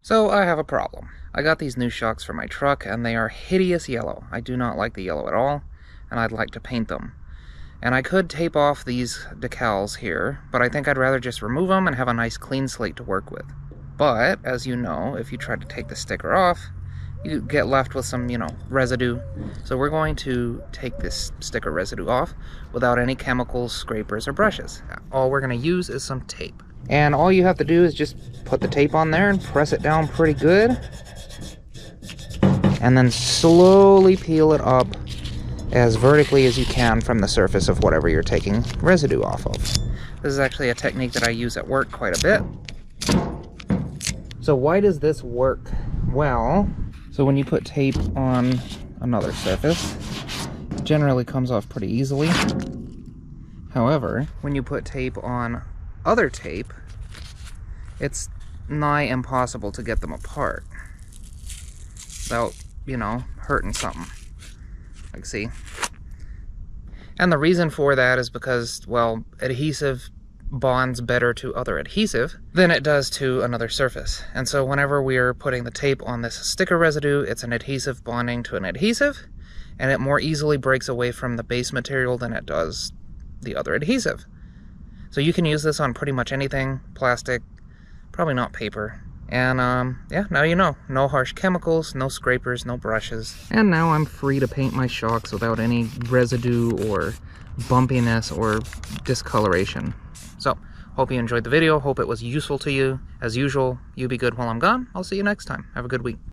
So I have a problem. I got these new shocks for my truck and they are hideous yellow. I do not like the yellow at all, and I'd like to paint them. And I could tape off these decals here, but I think I'd rather just remove them and have a nice clean slate to work with. But, as you know, if you try to take the sticker off, you get left with some, residue. So we're going to take this sticker residue off without any chemicals, scrapers, or brushes. All we're going to use is some tape. And all you have to do is just put the tape on there and press it down pretty good. And then slowly peel it up as vertically as you can from the surface of whatever you're taking residue off of. This is actually a technique that I use at work quite a bit. So why does this work? Well, so when you put tape on another surface, it generally comes off pretty easily. However, when you put tape on other tape, it's nigh impossible to get them apart without, hurting something. Like, see? And the reason for that is because, well, adhesive bonds better to other adhesive than it does to another surface. And so whenever we're putting the tape on this sticker residue, it's an adhesive bonding to an adhesive, and it more easily breaks away from the base material than it does the other adhesive. So you can use this on pretty much anything, plastic, probably not paper. And yeah, now you know. No harsh chemicals, no scrapers, no brushes. And now I'm free to paint my shocks without any residue or bumpiness or discoloration. So, hope you enjoyed the video, hope it was useful to you. As usual, you be good while I'm gone. I'll see you next time. Have a good week.